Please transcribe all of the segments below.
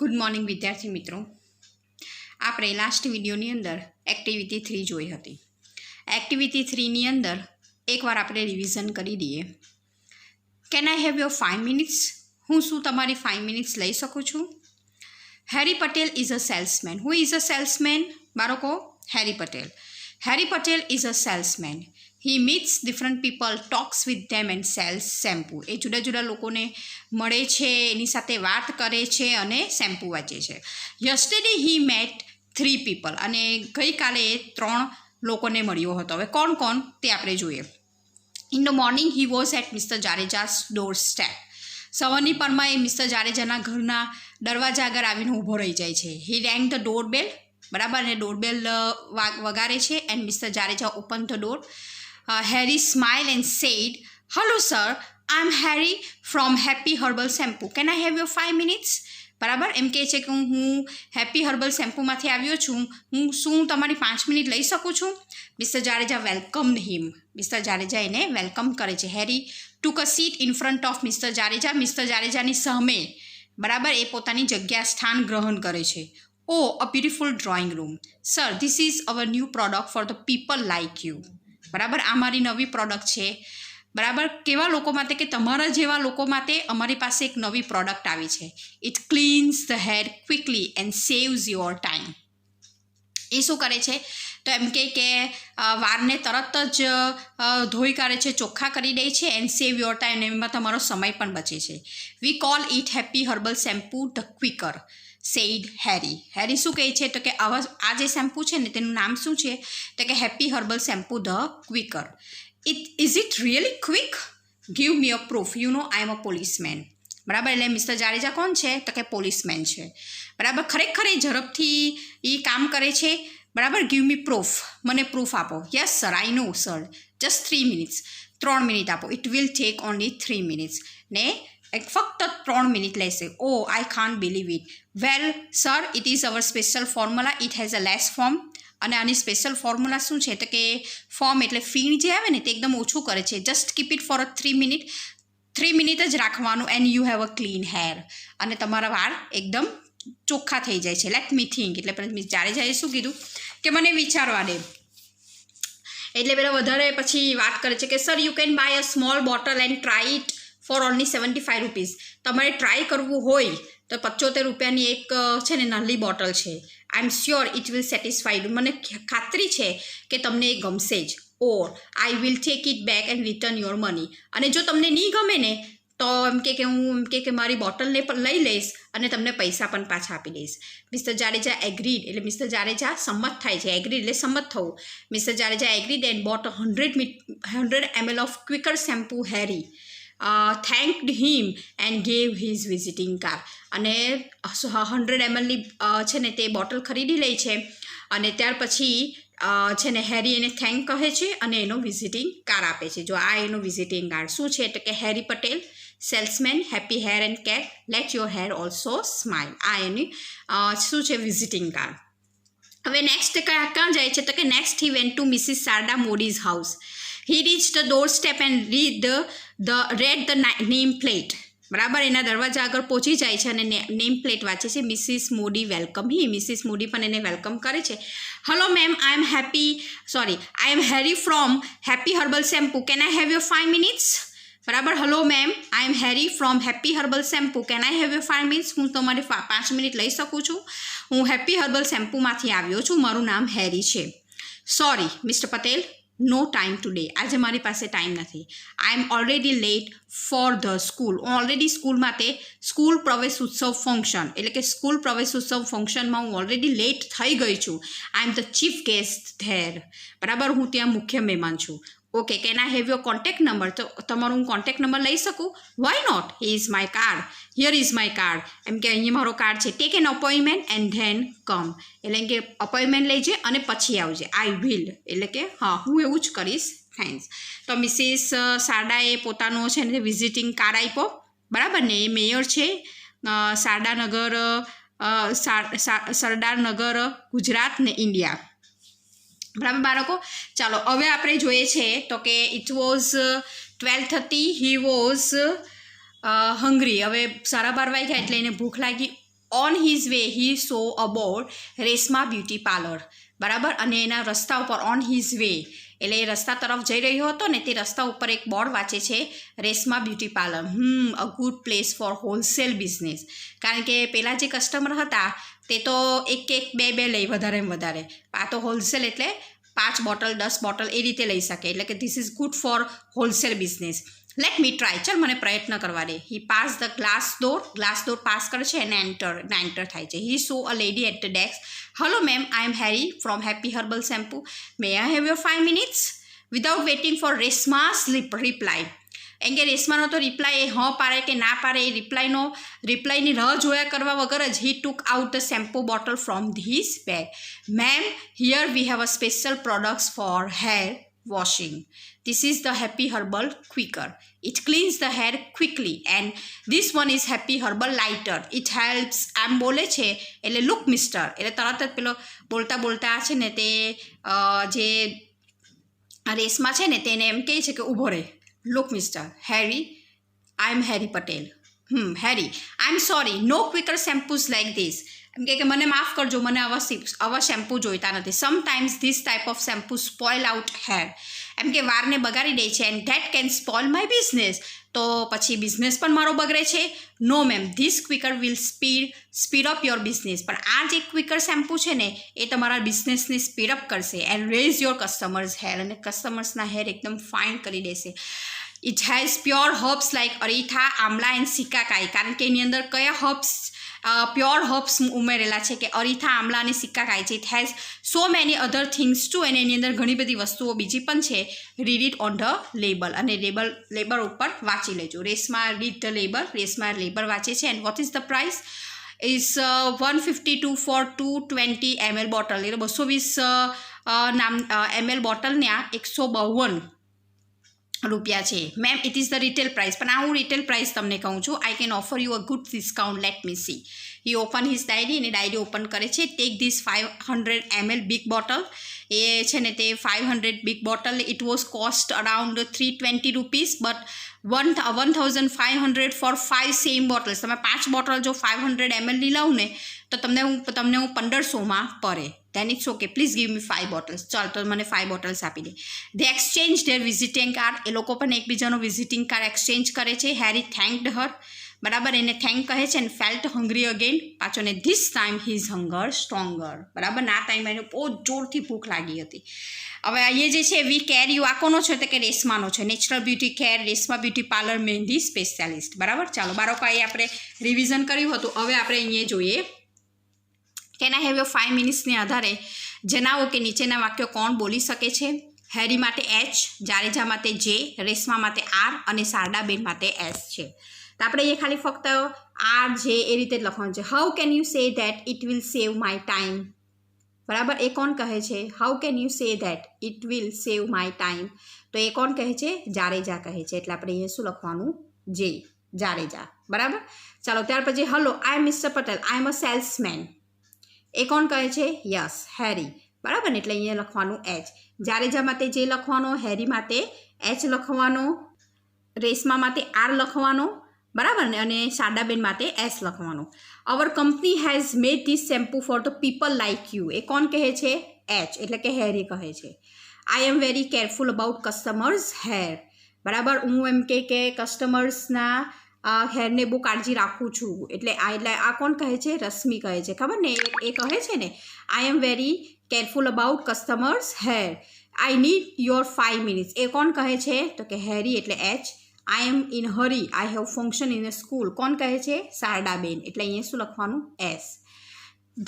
Good morning વિદ્યાર્થી મિત્રો. આપણે લાસ્ટ વિડીયોની અંદર એક્ટિવિટી 3 જોઈ હતી. એક્ટિવિટી 3ની અંદર એકવાર આપણે રિવિઝન કરી દઈએ. Can I have your 5 minutes? હું શું તમારી 5 મિનિટ્સ લઈ શકું છું? Harry Patel is a salesman. Who is a salesman? બાળકો, Harry Patel. Harry Patel is a salesman. He meets different people, talks with them and sells shampoo. એ જુદા જુદા લોકોને મળે છે, એની સાથે વાત કરે છે અને શેમ્પૂ વાંચે છે. યસ્ટરડે હી મેટ 3 પીપલ. અને ગઈકાલે એ 3 લોકોને મળ્યો હતો. હવે કોણ કોણ તે આપણે જોઈએ. In the morning he was at Mr Jadeja's door step. સવારની પરમાં એ મિસ્ટર જાડેજાના ઘરના દરવાજા આગળ આવીને ઊભો રહી જાય છે. હી રેંગ ધ ડોરબેલ. બરાબર, અને ડોરબેલ વગાડે છે and mister Jadeja open the door. Harry smiled and said, "Hello sir, I'm Harry from Happy Herbal Shampoo. Can I have your 5 minutes?" બરાબર, એમ કહે છે કે હું હેપી હર્બલ શેમ્પૂમાંથી આવ્યો છું. હું તમારી 5 મિનિટ લઈ શકું છું? Mr Jadeja welcome him. Mr Jadeja એને વેલકમ કરે છે. Harry took a seat in front of Mr Jadeja. Mr જાડેજાની સામે બરાબર એ પોતાની જગ્યા સ્થાન ગ્રહણ કરે છે. Oh, a beautiful drawing room. Sir, this is our new product for the people like you. બરાબર, આ મારી નવી પ્રોડક્ટ છે. બરાબર, કેવા લોકો માટે? કે તમારા જેવા લોકો માટે અમારી પાસે એક નવી પ્રોડક્ટ આવી છે. It cleans the hair quickly and saves your time. એ શું કરે છે? તો એમ કે વારને તરત જ ધોઈ કાઢે છે, ચોખ્ખા કરી દે છે એન્ડ સેવ યોર ટાઈમ. એમાં તમારો સમય પણ બચે છે. We call it happy herbal shampoo the quicker, said Harry. Harry શું કહે છે? તો કે આ જે શેમ્પૂ છે ને તેનું નામ શું છે? તો કે happy herbal shampoo the quicker. Is it really quick? Give me a proof. You know I am a policeman. બરાબર, એટલે મિસ્ટર જાડેજા કોણ છે? તો કે પોલીસમેન છે. બરાબર, ખરેખર એ ઝડપથી એ કામ કરે છે. બરાબર, ગીવ મી પ્રૂફ. મને પ્રૂફ આપો. Yes sir, I know sir, just 3 minutes. 3 minute આપો. It will take only 3 minutes. ને ફક્ત 3 મિનિટ લેશે. Oh I can't believe it. Well sir, it is our special formula. It has a less form. અને આની special formula શું છે? તો કે ફોર્મ એટલે ફીણ જે આવે ને તે એકદમ ઓછું કરે છે. Just keep it for a 3 minute. 3 minute જ રાખવાનું and you have a clean hair. અને તમારા વાળ એકદમ ચોખ્ખા થઈ જાય છે. Let me think. એટલે મિસ જાડેજાએ શું કીધું કે મને વિચારવા દે. એટલે પેલા વધારે પછી વાત કરે છે કે sir you can by a small bottle and try it four only 75 rupees. તમારે ટ્રાય કરવું હોય તો 75 રૂપિયાની એક છે ને નાની બોટલ છે. I am sure it will satisfied. મને ખાતરી છે કે તમને એ ગમશે જ. Or I will take it back and return your money. અને જો તમને નહીં ગમે ને તો એમ કે હું એમ કે મારી બોટલને પણ લઈ લઈશ અને તમને પૈસા પણ પાછા આપી દઈશ. Mister Jadeja agreed. એટલે મિસ્ટર જાડેજા સંમત થાય છે. એગ્રીડ એટલે સંમત થવું. Mister Jadeja agreed and boat 100 ml of quicker shampoo. Harry thanked him and gave his visiting card. અને 100 mlની છે ને તે બોટલ ખરીદી લે છે અને ત્યાર પછી છે ને હેરી એને થેન્ક કહે છે અને એનો વિઝિટિંગ કાર્ડ આપે છે. જો આ એનો વિઝિટિંગ કાર્ડ શું છે? તો કે Harry Patel salesman, happy hair and care, let your hair also smile. આ એની શું છે? Visiting card. હવે નેક્સ્ટ ક્યાં જાય છે? તો કે next he went to Mrs Sharda Modi's house. He reach the door step and read the name plate. બરાબર, એના દરવાજા આગળ પહોંચી જાય છે અને નેમ પ્લેટ વાંચે છે. મિસિસ મોડી વેલકમ હી. મિસિસ મોડી પણ એને વેલકમ કરે છે. Hello ma'am, I am Harry from happy herbal shampoo. Can I have your 5 minutes? બરાબર, hello ma'am, I am Harry from happy herbal shampoo. Can I have your 5 minutes? હું તમારી 5 minute લઈ શકું છું? હું હેપી હર્બલ શેમ્પૂમાંથી આવ્યો છું. મારું નામ હેરી છે. Sorry Mr Patel, no time today. આજે મારી પાસે ટાઈમ નથી. I am already late for the school. હું ઓલરેડી સ્કૂલ માટે સ્કૂલ પ્રવેશ ઉત્સવ ફંક્શન એટલે કે સ્કૂલ પ્રવેશ ઉત્સવ ફંક્શનમાં હું ઓલરેડી લેટ થઈ ગઈ છું. I am the chief guest there. બરાબર, હું ત્યાં મુખ્ય મહેમાન છું. Okay, can I have your contact number? તો તમારો હું કોન્ટેક્ટ નંબર લઈ શકું? Why not? Here is my card. Here is my card. એમ કે અહીંયા મારો કાર્ડ છે. Take an appointment and then come. એટલે કે અપોઇન્ટમેન્ટ લેજે અને પછી આવજે. આઈ વિલ એટલે કે હા, હું એવું જ કરીશ. થેન્ક્સ. તો મિસિસ શારદાએ પોતાનો છે ને વિઝિટિંગ કાર્ડ આપ્યો. બરાબર ને, એ મેયર છે સરદારનગર ગુજરાત ને ઇન્ડિયા. બરાબર બાળકો, ચાલો હવે આપણે જોઈએ છે તો કે it was 12:30. He was hungry. હવે 12:30 વાગ્યા એટલે એને ભૂખ લાગી. On his way he saw a board Reshma beauty parlour, બરાબર. અને એના રસ્તા ઉપર ઓન હિઝ વે એટલે એ રસ્તા તરફ જઈ રહ્યો હતો ને, તે રસ્તા ઉપર એક બોર્ડ વાંચે છે Reshma beauty parlour. A good place four wholesale business. કારણ કે પેલા જે કસ્ટમર હતા તે તો એક બે લઈ વધારે. આ તો હોલસેલ એટલે 5 બોટલ 10 બોટલ એ રીતે લઈ શકે. એટલે કે this is good for wholesale business. Let me try, ચાલ મને પ્રયત્ન કરવા દે. He pass the glass door pass કરે છે અને એન્ટર થાય છે. He saw a lady at the desk. Hello ma'am, I am Harry from happy herbal shampoo. May I have your 5 minutes? Without waiting for Reshma's reply. એમ કે રેશમાનો તો reply એ હા પાડે કે ના પાડે એ રિપ્લાયની રાહ જોયા કરવા વગર જ he took out the shampoo bottle from this bag. Ma'am, here we have a special products for hair washing. This is the Happy Herbal Quicker. It cleans the hair quickly and this one is Happy Herbal Lighter. It helps. આમ બોલે છે એટલે look mister એટલે તરત જ પેલો બોલતા છે ને તે જે રેશમા છે ને તેને એમ કહે છે કે ઊભો રહે. Look Mr Harry, I am Harry Patel. Harry, I am sorry, no quicker shampoos like this. એમ કે મને માફ કરજો, મને આવા શેમ્પૂ જોઈતા નથી. Sometimes this type of shampoo spoil out hair. એમ કે વારને બગાડી દે છે and that can spoil my business. તો પછી બિઝનેસ પણ મારો બગડે છે. No ma'am, this quicker will speed up your business. પણ આ જે ક્વિકર શેમ્પૂ છે ને એ તમારા બિઝનેસને સ્પીડ અપ કરશે and raise your customers hair. અને કસ્ટમર્સના હેર એકદમ ફાઇન કરી દેશે. It has pure herbs like aritha, amla and shikakai. કારણ કે એની અંદર કયા હર્બ્સ પ્યોર હર્બ્સ ઉમેરેલા છે કે અરીથા, આમલા અને સિકાકાઈ છે. It has so many other things too. અને એની અંદર ઘણી બધી વસ્તુઓ બીજી પણ છે. Read it on the label. અને લેબલ ઉપર વાંચી લેજો. Reshma read the label. Reshma label વાંચે છે. And what is the price? Is 152 for 220 ml bottle. એટલે 220 ml બોટલના 152 રૂપિયા છે. Ma'am, it is the retail price. પણ આ હું રિટેલ પ્રાઇસ તમને કહું છું. આઈ can offer you a good discount. Let me see. He open his diary. અને ડાયરી ઓપન કરે છે. Take this 500 ml big bottle. એ છે ને તે 500 big bottle. It was cost around 320 rupees but 1500 for 5 same bottles. તમે 5 bottle જો 500 ml ની લઉં ને તો તમને હું 1500માં પડે. Then it's okay, please give me 5 bottles. ચાલ, તો મને 5 બોટલ્સ આપી દે. દે એક્સચેન્જ ધેર વિઝિટિંગ કાર્ડ. એ લોકો પણ એકબીજાનો વિઝિટિંગ કાર્ડ એક્સચેન્જ કરે છે. Harry thanked her. બરાબર, એને થેન્ક કહે છે. And felt hungry again. પાછો ને this time his hunger stronger. બરાબર, આ ટાઈમ એને બહુ જોરથી ભૂખ લાગી હતી. હવે અહીંયા જે છે વી કેર યુ, આ કોનો છે તો કે રેશમાનો છે. Natural beauty care, Reshma beauty parlour, mehndi specialist. બરાબર, ચાલો બાળકો અહીં આપણે રિવિઝન કર્યું હતું. હવે આપણે અહીંયા જોઈએ કેન આઈ હેવ યોર 5 મિનિટ્સને આધારે જણાવો કે નીચેના વાક્યો કોણ બોલી શકે છે. હેરી માટે H, જાડેજા માટે J, રેશમા માટે R અને શારદાબેન માટે S છે. તો આપણે અહીંયા ખાલી ફક્ત R, J એ રીતે જ લખવાનું છે. How can you say that it will save my time. બરાબર, એ કોણ કહે છે? How can you say that it will save my time. તો એ કોણ કહે છે? જાડેજા કહે છે. એટલે આપણે અહીંયા શું લખવાનું? J, જાડેજા. બરાબર, ચાલો ત્યાર પછી hello, I am mister Patel, I am a salesman. એ કોણ કહે છે? યસ, હેરી. બરાબર ને, એટલે અહીંયા લખવાનું H. જાડેજા માટે J લખવાનો, હેરી માટે H લખવાનો, રેશમા માટે R લખવાનો. બરાબર ને, અને શારદાબેન માટે S લખવાનો. Our company has made this shampoo for the people like you. એ કોણ કહે છે? H, એટલે કે હેરી કહે છે. I am very careful about customers hair. બરાબર, હું એમ કે કસ્ટમર્સના હેરને બહુ કાળજી રાખું છું. એટલે આ કોણ કહે છે? રશ્મિ કહે છે. ખબર ને, એ કહે છે ને I am very careful about customers hair. I need your 5 minutes. એ કોણ કહે છે? તો કે હેરી, એટલે H. I am in hurry, I have function in a school. કોણ કહે છે? શારદાબેન, એટલે અહીંયા શું લખવાનું? S.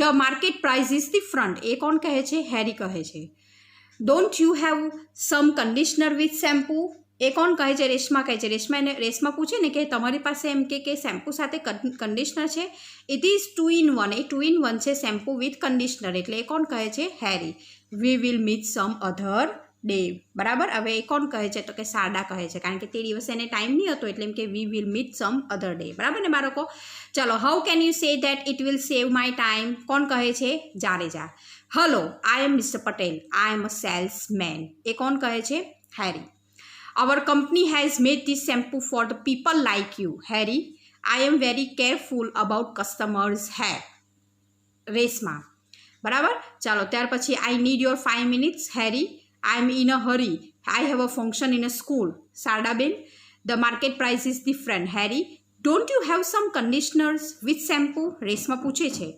The market price is different. એ કોણ કહે છે? હેરી કહે છે. Don't you have some conditioner with shampoo. એ કોણ કહે છે? રેશમા કહે છે. રેશમા પૂછે ને કે તમારી પાસે એમ કે શેમ્પુ સાથે કન્ડિશનર છે. It is 2 in 1. A 2 in 1 છે શેમ્પુ વિથ કન્ડિશનર. એટલે એ કોણ કહે છે? Harry. We will meet some other day. બરાબર, હવે એ કોણ કહે છે? તો કે શારદા કહે છે. કારણ કે તે દિવસે એને ટાઈમ નહીં હતો એટલે એમ કે we will meet some other day. બરાબર ને બાળકો, ચલો how can you say that it will save my time. કોણ કહે છે? Jadeja. Hello, I am mister Patel, I am a salesman. એ કોણ કહે છે? Harry. Our company has made this shampoo for the people like you. Harry. I am very careful about customers hair. Reshma. બરાબર. ચાલો ત્યાર પછી I need your 5 minutes Harry. I am in a hurry. I have a function in a school. Shardaben. The market price is different. Harry. Don't you have some conditioners with shampoo? Reshma પૂછે છે.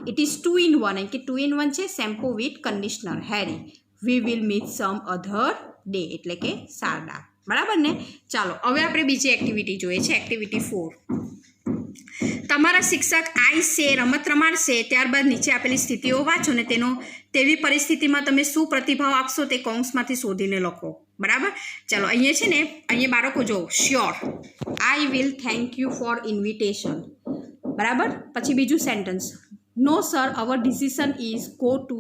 It is 2 in 1. કે 2 in 1 છે shampoo with conditioner. Harry. We will meet some other day. એટલે કે શારદા. બરાબર ને. ચાલો હવે આપણે બીજી એક્ટિવિટી જોઈએ છે. એક્ટિવિટી 4. તમારા શિક્ષક આઈસે રમત રમાડશે, ત્યારબાદ નીચે આપેલી સ્થિતિઓ વાંચો ને તેવી પરિસ્થિતિમાં તમે શું પ્રતિભાવ આપશો તે કૌંસમાંથી શોધીને લખો. બરાબર. ચાલો અહીંયા છે ને, અહીંયા બાળકો જો sure. I will thank you for invitation. બરાબર. પછી બીજું sentence. No sir our decision is go to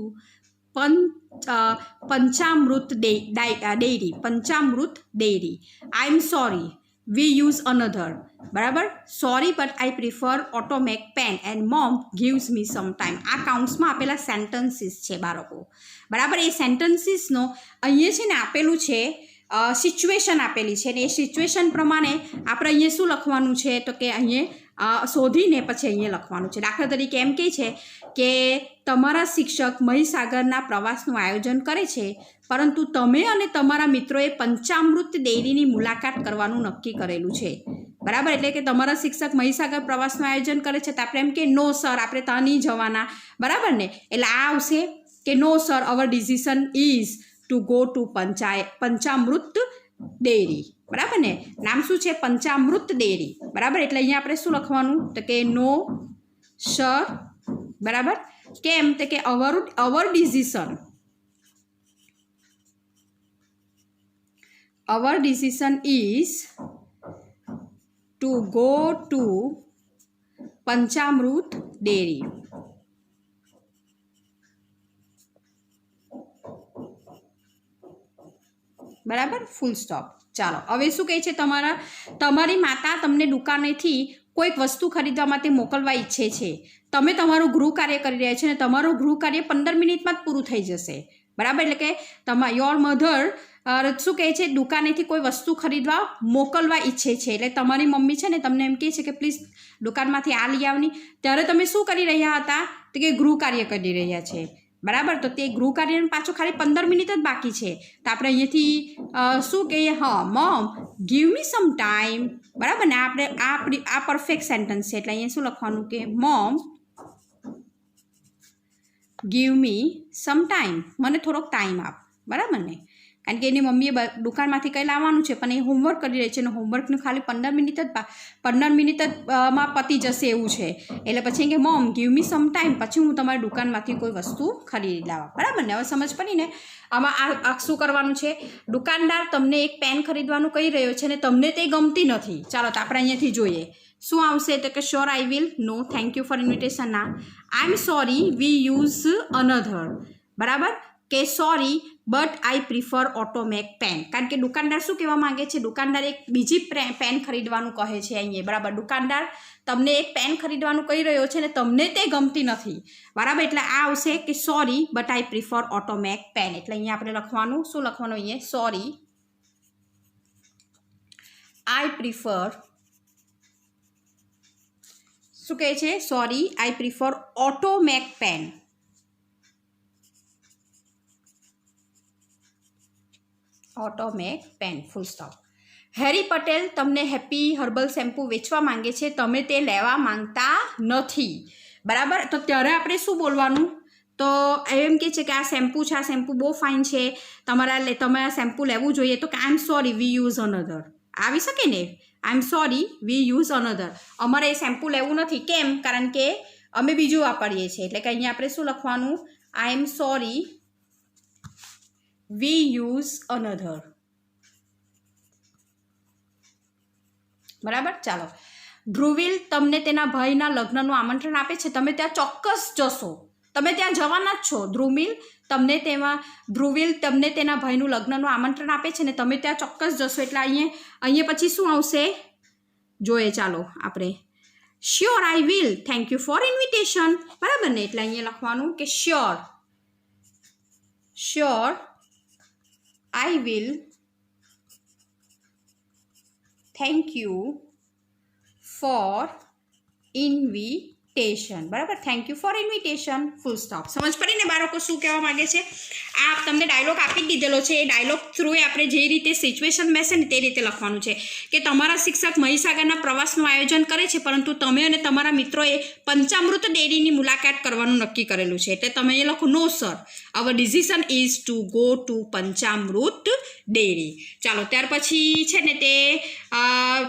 Panchamrut dairy. Panchamrut dairy. I am sorry we use another. બરાબર. Sorry but I prefer automatic pen and mom gives me some time. આ કાઉન્ટ્સમાં આપેલા sentences છે બાળકો. બરાબર. એ સેન્ટન્સીસનો અહીંયા છે ને આપેલું છે સિચ્યુએશન આપેલી છે ને એ સિચ્યુએશન પ્રમાણે આપણે અહીંયા શું લખવાનું છે તો કે અહીંયા શોધીને પછી અહીંયા લખવાનું છે. દાખલા તરીકે એમ કહે છે કે તમારા શિક્ષક મહીસાગરના પ્રવાસનું આયોજન કરે છે, પરંતુ તમે અને તમારા મિત્રોએ પંચામૃત ડેરીની મુલાકાત કરવાનું નક્કી કરેલું છે. બરાબર. એટલે કે તમારા શિક્ષક મહીસાગર પ્રવાસનું આયોજન કરે છે તો આપણે એમ કે નો સર આપણે ત્યાં નહીં જવાના. બરાબર ને. એટલે આ આવશે કે no sir our decision is to go to Panchamrut dairy. બરાબર ને. નામ શું છે? પંચામૃત ડેરી. બરાબર. એટલે અહીંયા આપણે શું લખવાનું તો કે નો સર. બરાબર. કેમ તો કે our decision is to go to Panchamrut dairy. બરાબર. Full stop. ચાલો હવે શું કહે છે? તમારી માતા તમને દુકાનેથી કોઈક વસ્તુ ખરીદવા માટે મોકલવા ઈચ્છે છે. તમે તમારું ગૃહ કાર્ય કરી રહ્યા છો અને તમારું ગૃહ કાર્ય 15 મિનિટમાં જ પૂરું થઈ જશે. બરાબર. એટલે કે યોર મધર શું કહે છે? દુકાનેથી કોઈ વસ્તુ ખરીદવા મોકલવા ઈચ્છે છે. એટલે તમારી મમ્મી છે ને તમને એમ કહે છે કે પ્લીઝ દુકાનમાંથી આ લઈ આવની. ત્યારે તમે શું કરી રહ્યા હતા તો કે ગૃહ કાર્ય કરી રહ્યા છે. બરાબર. તો તે ગૃહ કાર્યનું પાછું ખાલી 15 મિનિટ જ બાકી છે. તો આપણે અહીંયાથી શું કહીએ? હા, mom give me some time. બરાબર ને. આપણે આ પરફેક્ટ સેન્ટન્સ છે એટલે અહીંયા શું લખવાનું કે mom give me some time. મને થોડોક ટાઈમ આપ. બરાબર ને. કારણ કે એની મમ્મીએ દુકાનમાંથી કંઈ લાવવાનું છે પણ એ હોમવર્ક કરી રહી છે અને હોમવર્કનું ખાલી 15 મિનિટ જ માં પતી જશે એવું છે. એટલે પછી કે mom give me some time, પછી હું તમારી દુકાનમાંથી કોઈ વસ્તુ ખરીદી લાવવા. બરાબર ને. હવે સમજ પડી ને. આમાં આ શું કરવાનું છે? દુકાનદાર તમને એક પેન ખરીદવાનું કહી રહ્યો છે અને તમને તે ગમતી નથી. ચાલો તો આપણે અહીંયાથી જોઈએ શું આવશે તો કે sure I will. No thank you for invitation. ના. I am sorry we use another. બરાબર. કે sorry but I prefer automatic pen. કારણ કે દુકાનદાર શું કહેવા માંગે છે? દુકાનદાર એક બીજી પેન ખરીદવાનું કહે છે અહીંયા. બરાબર. દુકાનદાર તમને એક પેન ખરીદવાનું કહી રહ્યો છે ને તમને તે ગમતી નથી. બરાબર. એટલે આ આવશે કે sorry but I prefer automatic pen. એટલે અહીંયા આપણે લખવાનું શું લખવાનું? અહીંયા સોરી આઈ પ્રિફર શું કહે છે? Sorry I prefer automatic pen. Automatic pen. Full stop. Harry Patel તમને હેપી હર્બલ શેમ્પૂ વેચવા માંગે છે, તમે તે લેવા માંગતા નથી. બરાબર. તો ત્યારે આપણે શું બોલવાનું? તો એમ કે છે કે આ શેમ્પૂ છે, આ શેમ્પૂ બહુ ફાઇન છે, તમારે આ શેમ્પૂ લેવું જોઈએ. તો કે I am sorry we use another. આવી શકે ને. I am sorry we use another. અમારે એ શેમ્પૂ લેવું નથી. કેમ? કારણ કે અમે બીજું વાપરીએ છીએ. એટલે કે અહીંયા આપણે શું લખવાનું? I am sorry we use another. બરાબર. ચાલો. ધ્રુવીલ તમને તેના ભાઈના લગ્નનું આમંત્રણ આપે છે, તમે ત્યાં ચોક્કસ જશો. તમે ત્યાં જવાના જ છો. ધ્રુવીલ તમને તેના ભાઈનું લગ્નનું આમંત્રણ આપે છે ને તમે ત્યાં ચોક્કસ જશો. એટલે અહીંયા પછી શું આવશે જોઈએ. ચાલો આપણે sure I will thank you for invitation. બરાબર ને. એટલે અહીંયા લખવાનું કે sure I will thank you for invitation. બરાબર, thank you for invitation, full stop. સમજ પડી ને બાળકો શું કહેવા માંગે છે? આ તમને ડાયલોગ આપી જ દીધેલો છે. એ ડાયલોગ થ્રુ આપણે જે રીતે સિચ્યુએશન બેસે ને તે રીતે લખવાનું છે કે તમારા શિક્ષક મહીસાગરના પ્રવાસનું આયોજન કરે છે, પરંતુ તમે અને તમારા મિત્રોએ પંચામૃત ડેરીની મુલાકાત કરવાનું નક્કી કરેલું છે. એટલે તમે એ લખો, no sir, our decision is to go to Panchamrut dairy. ચાલો, ત્યાર પછી છે ને તે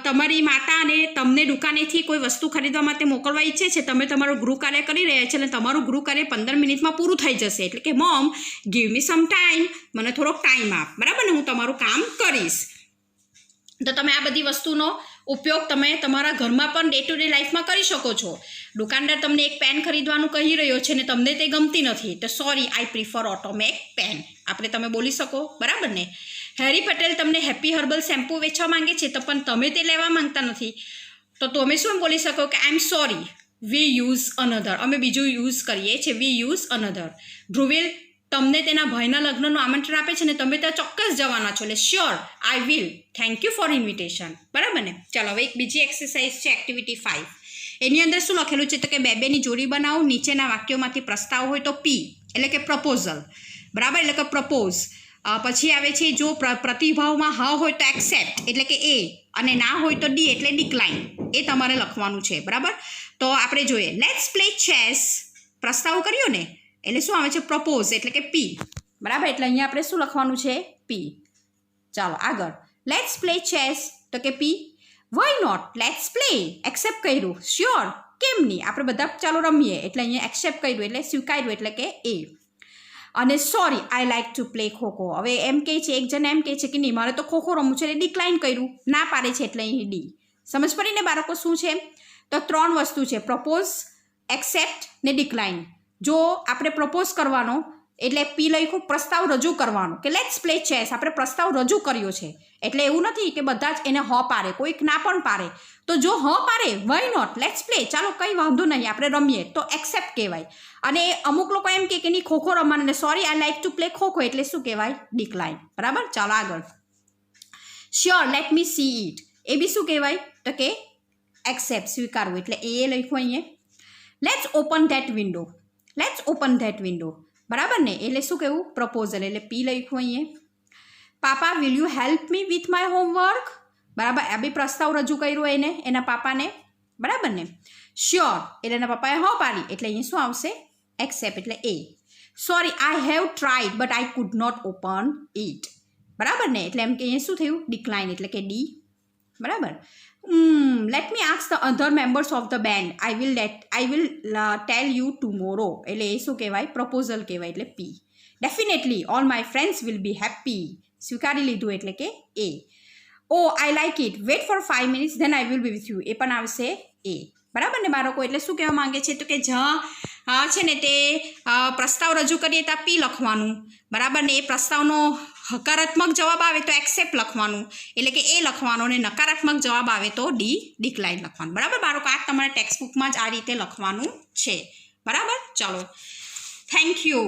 તમારી માતા અને તમને દુકાનેથી કોઈ વસ્તુ ખરીદવા માટે મોકલવા ઈચ્છે છે. તમે તમારું ગૃહ કાર્ય કરી રહ્યા છો અને તમારું ગૃહ કાર્ય 15 મિનિટમાં પૂરું થઈ જશે. એટલે કે mom, give me some time, મને થોડોક ટાઈમ આપ. બરાબર ને, હું તમારું કામ કરીશ. તો તમે આ બધી વસ્તુનો ઉપયોગ તમે તમારા ઘરમાં પણ ડે ટુ ડે લાઈફમાં કરી શકો છો. દુકાનદાર તમને એક પેન ખરીદવાનું કહી રહ્યો છે ને તમને તે ગમતી નથી, તો sorry, I prefer automatic pen. આપણે તમે બોલી શકો. બરાબર ને. હેરી પટેલ તમને હેપી હર્બલ શેમ્પૂ વેચવા માંગે છે, તો પણ તમે તે લેવા માંગતા નથી, તો તમે શું બોલી શકો કે I am sorry, we use another, અમે બીજું યુઝ કરીએ છીએ, વી યુઝ અનધર. ધ્રુવીલ તમને તેના ભાઈના લગ્નનું આમંત્રણ આપે છે ને તમે ત્યાં ચોક્કસ જવાના છો, એટલે sure, I will, thank you for invitation. બરાબર ને. ચાલો, હવે એક બીજી એક્સરસાઇઝ છે, એક્ટિવિટી 5. એની અંદર શું લખેલું છે તો કે બેની જોડી બનાવો. નીચેના વાક્યોમાંથી પ્રસ્તાવ હોય તો પી એટલે કે પ્રપોઝલ. બરાબર, એટલે કે પ્રપોઝ. પછી આવે છે જો પ્રતિભાવમાં હા હોય તો એક્સેપ્ટ એટલે કે એ, અને ના હોય તો ડી એટલે ડિક્લાઇન. એ તમારે લખવાનું છે. બરાબર, તો આપણે જોઈએ. Let's play chess. પ્રસ્તાવ કર્યો ને એટલે શું આવે છે? પ્રપોઝ એટલે કે પી. બરાબર, એટલે અહીંયા આપણે શું લખવાનું છે? પી. ચાલો આગળ. લેટ્સ પ્લે ચેસ તો કે P. Why not, let's play. Accept કર્યું, શ્યોર, કેમ નહીં, આપણે બધા ચાલો રમીએ. એટલે અહીંયા એક્સેપ્ટ કર્યું એટલે સ્વીકાર્યું એટલે કે એ. અને sorry, I like to play kho kho. હવે એમ કહે છે, એક જણ એમ કહે છે કે નહીં, મારે તો ખોખો રમવું છે, એટલે ડિક્લાઇન કર્યું, ના પાડે છે, એટલે અહીં ડી. સમજ પડી ને બાળકો શું છે? તો 3 વસ્તુ છે, પ્રપોઝ, એક્સેપ્ટ ને ડિક્લાઇન. જો આપણે પ્રપોઝ કરવાનો એટલે પી લખ્યું, પ્રસ્તાવ રજૂ કરવાનો કે લેટ્સ પ્લે ચેસ, આપણે પ્રસ્તાવ રજૂ કર્યો છે. એટલે એવું નથી કે બધા જ એને હ પાડે, કોઈક ના પણ પાડે. તો જો હ પાડે, વાય નોટ, લેટ્સ પ્લે, ચાલો કંઈ વાંધો નહીં, આપણે રમીએ, તો એક્સેપ્ટ કહેવાય. અને અમુક લોકો એમ કે નહીં ખોખો રમવાનું, એટલે sorry, I like to play kho kho, એટલે શું કહેવાય? ડિક્લાઇન. બરાબર, ચાલો આગળ. Sure, let me see it. એ બી શું કહેવાય તો કે એક્સેપ્ટ, સ્વીકારવું, એટલે એ લખ્યું અહીંયા. Let's open that window. Let's open that window. બરાબર ને, એટલે શું કહેવું? પ્રપોઝલ, એટલે પી લખ્યું અહીંયા. Papa, will you help me with my homework. બરાબર, આ બી પ્રસ્તાવ રજૂ કર્યો એને, એના પાપાને. બરાબર ને. શ્યોર એટલે એના પપ્પાએ હા પાડી, એટલે અહીંયા શું આવશે? એક્સેપ્ટ એટલે A. Sorry, I have tried but I could not open it. બરાબર ને, એટલે એમ કે અહીંયા શું થયું? ડિક્લાઇન એટલે કે ડી. બરાબર. Let me ask the other members of the band. I will tell you tomorrow. એટલે એ શું કહેવાય? પ્રપોઝલ કહેવાય, એટલે P. Definitely all my friends will be happy. સ્વીકારી લીધું એટલે કે A. Oh I like it, wait for 5 minutes then I will be with you. એ પણ આવશે એ. બરાબર ને બાળકો, એટલે શું કહેવા માંગે છે તો કે જ્યાં છે ને તે પ્રસ્તાવ રજૂ કરીએ ત્યાં પી લખવાનું. બરાબર ને, એ પ્રસ્તાવનો હકારાત્મક જવાબ આવે તો એક્સેપ્ટ લખવાનું, એટલે કે એ લખવાનું, અને નકારાત્મક જવાબ આવે તો ડી, ડિક્લાઇન લખવાનું. બરાબર બાળકો, આ તમારા ટેક્સ્ટબુકમાં જ આ રીતે લખવાનું છે. બરાબર, ચલો, થેન્ક યુ.